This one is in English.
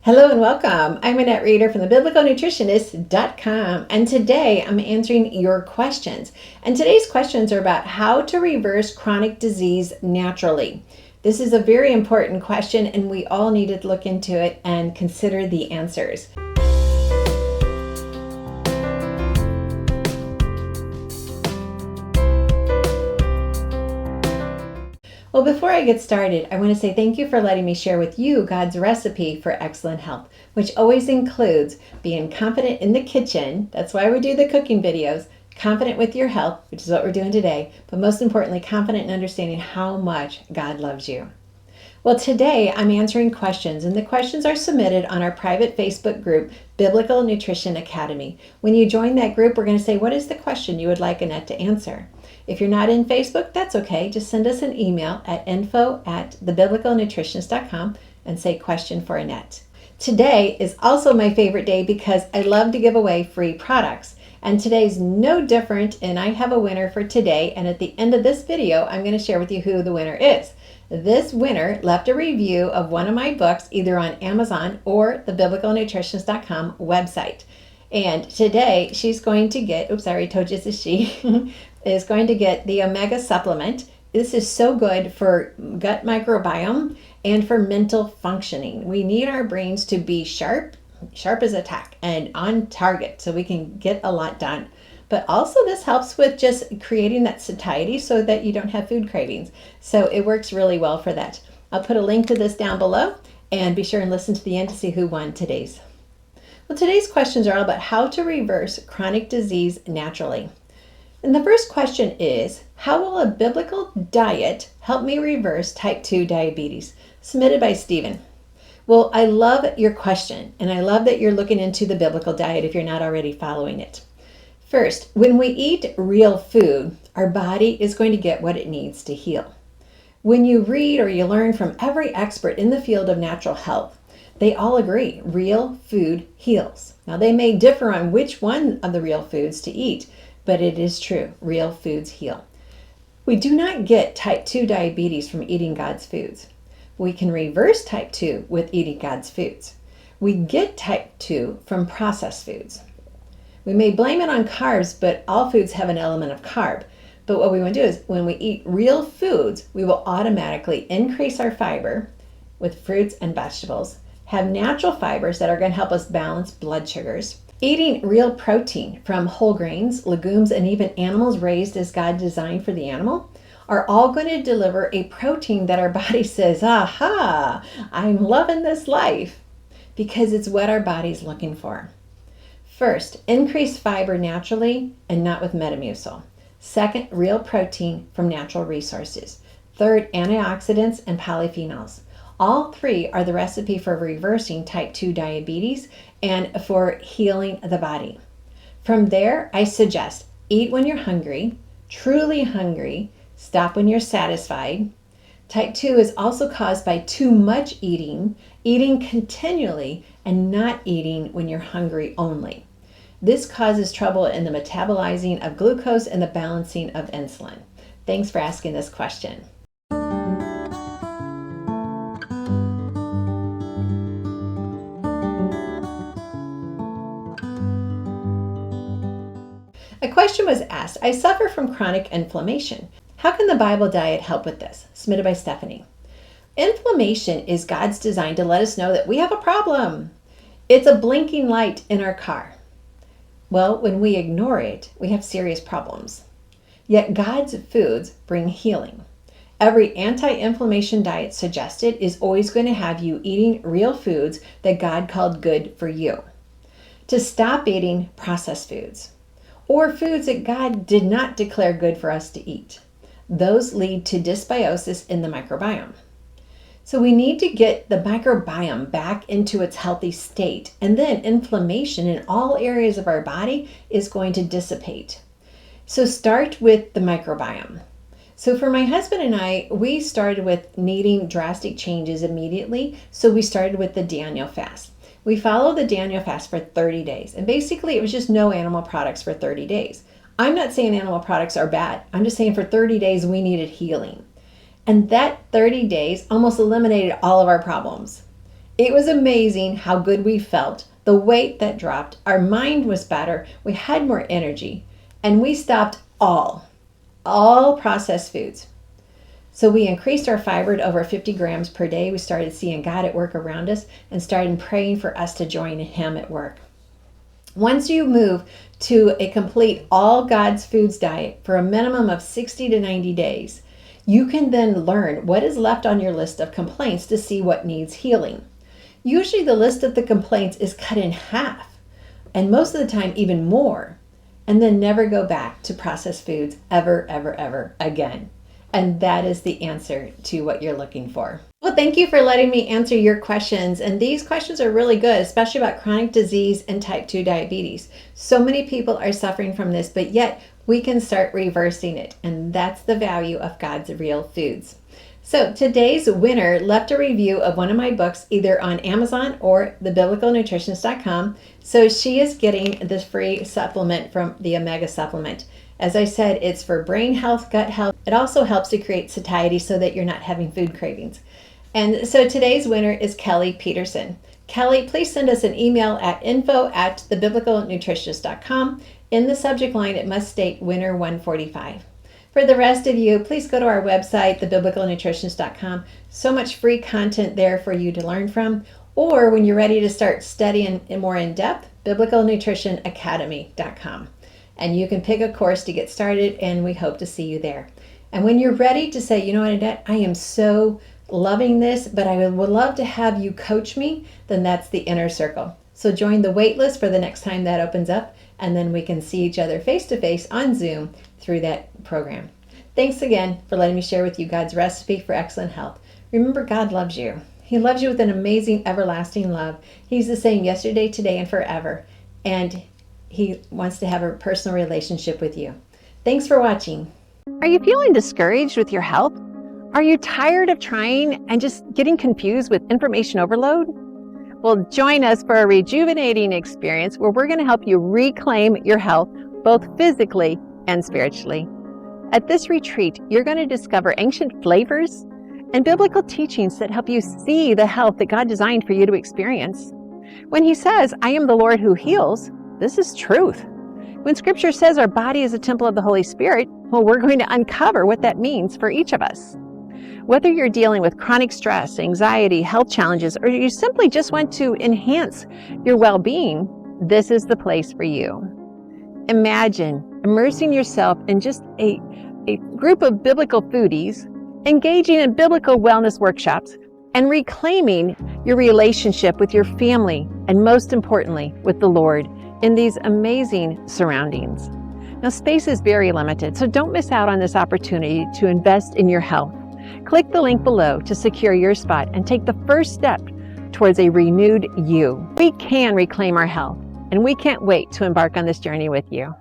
Hello and welcome. I'm Annette Reeder from thebiblicalnutritionist.com, and today I'm answering your questions. And today's questions are about how to reverse chronic disease naturally. This is a very important question, and we all need to look into it and consider the answers. Well, before I get started, I want to say thank you for letting me share with you God's recipe for excellent health, which always includes being confident in the kitchen. That's why we do the cooking videos. Confident with your health, which is what we're doing today, but most importantly, confident in understanding how much God loves you. Well, today I'm answering questions, and the questions are submitted on our private Facebook group, Biblical Nutrition Academy. When you join that group, we're going to say, what is the question you would like Annette to answer? If you're not in Facebook, that's okay. Just send us an email at info@thebiblicalnutritionist.com and say question for Annette. Today is also my favorite day because I love to give away free products. And today's no different, and I have a winner for today. And at the end of this video, I'm going to share with you who the winner is. This winner left a review of one of my books either on Amazon or the biblicalnutritionist.com website. And today she's going to get, oops, I already told you it's a she, is going to get the Omega Supplement. This is so good for gut microbiome and for mental functioning. We need our brains to be sharp as a tack and on target so we can get a lot done. But also this helps with just creating that satiety so that you don't have food cravings. So it works really well for that. I'll put a link to this down below and be sure and listen to the end to see who won today's. Well, today's questions are all about how to reverse chronic disease naturally. And the first question is, how will a biblical diet help me reverse type 2 diabetes? Submitted by Stephen. Well, I love your question, and I love that you're looking into the biblical diet if you're not already following it. First, when we eat real food, our body is going to get what it needs to heal. When you read or you learn from every expert in the field of natural health, they all agree real food heals. Now, they may differ on which one of the real foods to eat, but it is true, real foods heal. We do not get type 2 diabetes from eating God's foods. We can reverse type 2 with eating God's foods. We get type 2 from processed foods. We may blame it on carbs, but all foods have an element of carb. But what we want to do is when we eat real foods, we will automatically increase our fiber with fruits and vegetables, have natural fibers that are going to help us balance blood sugars. Eating real protein from whole grains, legumes, and even animals raised as God designed for the animal are all going to deliver a protein that our body says, aha, I'm loving this life, because it's what our body's looking for. First, increase fiber naturally and not with Metamucil. Second, real protein from natural resources. Third, antioxidants and polyphenols. All three are the recipe for reversing type 2 diabetes and for healing the body. From there, I suggest eat when you're hungry, truly hungry, stop when you're satisfied. Type 2 is also caused by too much eating, eating continually, and not eating when you're hungry only. This causes trouble in the metabolizing of glucose and the balancing of insulin. Thanks for asking this question. A question was asked, I suffer from chronic inflammation. How can the Bible diet help with this? Submitted by Stephanie. Inflammation is God's design to let us know that we have a problem. It's a blinking light in our car. Well, when we ignore it, we have serious problems. Yet God's foods bring healing. Every anti-inflammation diet suggested is always going to have you eating real foods that God called good for you. To stop eating processed foods or foods that God did not declare good for us to eat. Those lead to dysbiosis in the microbiome. So we need to get the microbiome back into its healthy state, and then inflammation in all areas of our body is going to dissipate. So start with the microbiome. So for my husband and I, we started with needing drastic changes immediately, so we started with the Daniel fast. We followed the Daniel fast for 30 days, and basically it was just no animal products for 30 days. I'm not saying animal products are bad. I'm just saying for 30 days we needed healing. And that 30 days almost eliminated all of our problems. It was amazing how good we felt, the weight that dropped, our mind was better, we had more energy, and we stopped all processed foods. So we increased our fiber to over 50 grams per day. We started seeing God at work around us and started praying for us to join Him at work. Once you move to a complete all God's foods diet for a minimum of 60 to 90 days, you can then learn what is left on your list of complaints to see what needs healing. Usually the list of the complaints is cut in half, and most of the time even more, and then never go back to processed foods ever again. And that is the answer to what you're looking for. Well, thank you for letting me answer your questions. And these questions are really good, especially about chronic disease and type 2 diabetes. So many people are suffering from this, but yet we can start reversing it. And that's the value of God's real foods. So today's winner left a review of one of my books either on Amazon or thebiblicalnutritionist.com. So she is getting this free supplement from the Omega supplement. As I said, it's for brain health, gut health. It also helps to create satiety so that you're not having food cravings. And so today's winner is Kelly Peterson. Kelly, please send us an email at info@thebiblicalnutritionist.com. In the subject line, it must state winner 145. For the rest of you, please go to our website, thebiblicalnutritionist.com. So much free content there for you to learn from. Or when you're ready to start studying more in depth, biblicalnutritionacademy.com. And you can pick a course to get started, and we hope to see you there. And when you're ready to say, you know what, Annette, I am so loving this, but I would love to have you coach me, then that's the inner circle. So join the wait list for the next time that opens up, and then we can see each other face to face on Zoom through that program. Thanks again for letting me share with you God's recipe for excellent health. Remember, God loves you. He loves you with an amazing, everlasting love. He's the same yesterday, today, and forever. And He wants to have a personal relationship with you. Thanks for watching. Are you feeling discouraged with your health? Are you tired of trying and just getting confused with information overload? Well, join us for a rejuvenating experience where we're going to help you reclaim your health, both physically and spiritually. At this retreat, you're going to discover ancient flavors and biblical teachings that help you see the health that God designed for you to experience. When He says, I am the Lord who heals, this is truth. When Scripture says our body is a temple of the Holy Spirit, well, we're going to uncover what that means for each of us. Whether you're dealing with chronic stress, anxiety, health challenges, or you simply just want to enhance your well-being, this is the place for you. Imagine immersing yourself in just a group of biblical foodies, engaging in biblical wellness workshops, and reclaiming your relationship with your family, and most importantly, with the Lord in these amazing surroundings. Now, space is very limited, so don't miss out on this opportunity to invest in your health. Click the link below to secure your spot and take the first step towards a renewed you. We can reclaim our health, and we can't wait to embark on this journey with you.